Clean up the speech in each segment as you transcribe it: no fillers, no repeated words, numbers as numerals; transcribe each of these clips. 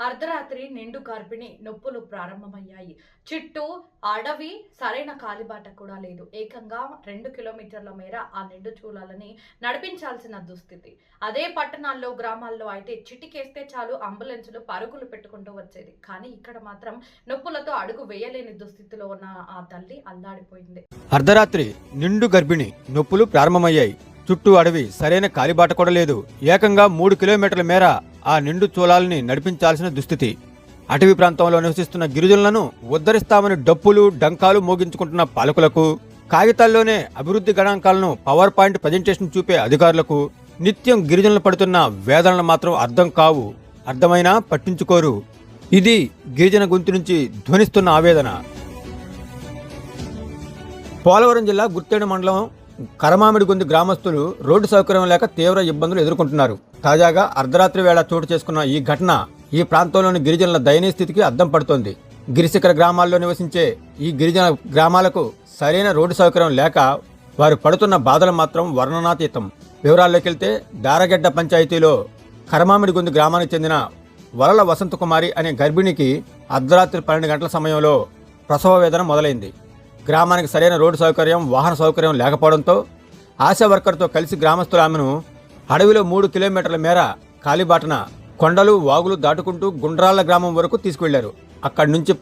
అర్ధరాత్రి నిండు గర్భిణి నొప్పులు ప్రారంభమయ్యాయి. చుట్టూ అడవి, సరైన కాలిబాట కూడా లేదు. ఏకంగా 2 కిలోమీటర్ల మేర ఆ నిండు చూలాలని నడిపించాల్సిన దుస్థితి. అదే పట్టణాల్లో, గ్రామాల్లో అయితే చిటికేస్తే చాలు అంబులెన్సులు పరుగులు పెట్టుకుంటూ వచ్చేది. కానీ ఇక్కడ మాత్రం నొప్పులతో అడుగు వేయలేని దుస్థితిలో ఉన్న ఆ తల్లి అల్లాడిపోయింది. అర్ధరాత్రి నిండు గర్భిణి నొప్పులు ప్రారంభమయ్యాయి. చుట్టూ అడవి, సరైన కాలిబాట కూడా లేదు. ఏకంగా 3 కిలోమీటర్ల మేర ఆ నిండు చూలాలని నడిపించాల్సిన దుస్థితి. అటవీ ప్రాంతంలో నివసిస్తున్న గిరిజనులను ఉద్ధరిస్తామని డప్పులు, డంకాలు మోగించుకుంటున్న పాలకులకు, కాగితాల్లోనే అభివృద్ధి గణాంకాలను పవర్ పాయింట్ ప్రజెంటేషన్ చూపే అధికారులకు నిత్యం గిరిజనులు పడుతున్న వేదనలు మాత్రం అర్థం కావు. అర్థమైనా పట్టించుకోరు. ఇది గిరిజన గొంతు నుంచి ధ్వనిస్తున్న ఆవేదన. పోలవరం జిల్లా గుర్తేడు మండలం కరమామిడిగొంది గ్రామస్తులు రోడ్డు సౌకర్యం లేక తీవ్ర ఇబ్బందులు ఎదుర్కొంటున్నారు. తాజాగా అర్ధరాత్రి వేళ చోటు చేసుకున్న ఈ ఘటన ఈ ప్రాంతంలోని గిరిజనుల దయనీయ స్థితికి అద్దం పడుతోంది. గిరిశిఖర గ్రామాల్లో నివసించే ఈ గిరిజన గ్రామాలకు సరైన రోడ్డు సౌకర్యం లేక వారు పడుతున్న బాధలు మాత్రం వర్ణనాతీతం. వివరాల్లోకి వెళ్తే దారగెడ్డ పంచాయతీలో కరమామిడిగొంది గ్రామానికి చెందిన వలల వసంతకుమారి అనే గర్భిణికి అర్ధరాత్రి 12 గంటల సమయంలో ప్రసవ వేదన మొదలైంది. గ్రామానికి సరైన రోడ్డు సౌకర్యం, వాహన సౌకర్యం లేకపోవడంతో ఆశా వర్కర్తో కలిసి గ్రామస్తులు ఆమెను అడవిలో 3 కిలోమీటర్ల మేర కాలిబాటన కొండలు, వాగులు దాటుకుంటూ గుండ్రాళ్ల గ్రామం వరకు తీసుకువెళ్లారు. అక్కడి నుంచి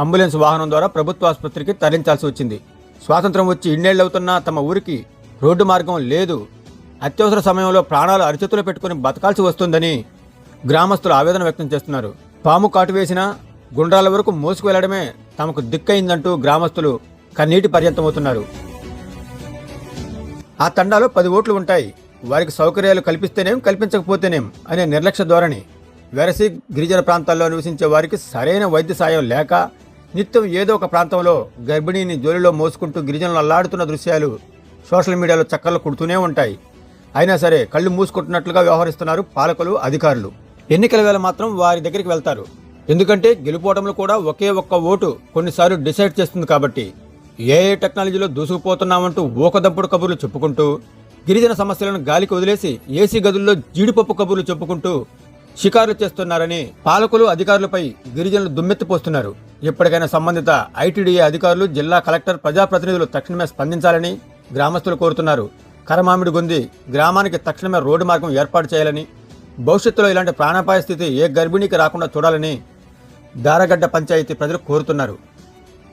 అంబులెన్స్ వాహనం ద్వారా ప్రభుత్వ ఆసుపత్రికి తరలించాల్సి వచ్చింది. స్వాతంత్రం వచ్చి ఇన్నేళ్లవుతున్నా తమ ఊరికి రోడ్డు మార్గం లేదు. అత్యవసర సమయంలో ప్రాణాలు అరిచేతులు పెట్టుకుని బతకాల్సి వస్తుందని గ్రామస్తులు ఆవేదన వ్యక్తం చేస్తున్నారు. పాము కాటు వేసినా గుండ్రాల వరకు మోసుకు వెళ్లడమే తమకు దిక్కయిందంటూ గ్రామస్తులు కన్నీటి పర్యంతమవుతున్నారు. ఆ తండాలో 10 ఓట్లు ఉంటాయి. వారికి సౌకర్యాలు కల్పిస్తేనేం, కల్పించకపోతేనేం అనే నిర్లక్ష్య ధోరణి. వెరసి గిరిజన ప్రాంతాల్లో నివసించే వారికి సరైన వైద్య సాయం లేక నిత్యం ఏదో ఒక ప్రాంతంలో గర్భిణీని జోలిలో మోసుకుంటూ గిరిజనులు అల్లాడుతున్న దృశ్యాలు సోషల్ మీడియాలో చక్కర్లు కుడుతూనే ఉంటాయి. అయినా సరే కళ్ళు మూసుకుంటున్నట్లుగా వ్యవహరిస్తున్నారు పాలకులు, అధికారులు. ఎన్నికల వేళ మాత్రం వారి దగ్గరికి వెళ్తారు. ఎందుకంటే గెలుపోవడంలో కూడా ఒకే ఒక్క ఓటు కొన్నిసార్లు డిసైడ్ చేస్తుంది కాబట్టి. ఏ టెక్నాలజీలో దూసుకుపోతున్నామంటూ ఊకదంపుడు కబుర్లు చెప్పుకుంటూ, గిరిజన సమస్యలను గాలికి వదిలేసి ఏసీ గదుల్లో జీడిపప్పు కబుర్లు చెప్పుకుంటూ షికారులు చేస్తున్నారని పాలకులు, అధికారులపై గిరిజనులు దుమ్మెత్తిపోస్తున్నారు. ఇప్పటికైనా సంబంధిత ఐటీడీఏ అధికారులు, జిల్లా కలెక్టర్, ప్రజాప్రతినిధులు తక్షణమే స్పందించాలని గ్రామస్తులు కోరుతున్నారు. కరమామిడిగొంది గ్రామానికి తక్షణమే రోడ్డు మార్గం ఏర్పాటు చేయాలని, భవిష్యత్తులో ఇలాంటి ప్రాణాపాయ స్థితి ఏ గర్భిణీకి రాకుండా చూడాలని దారగడ్డ పంచాయతీ ప్రజలు కోరుతున్నారు.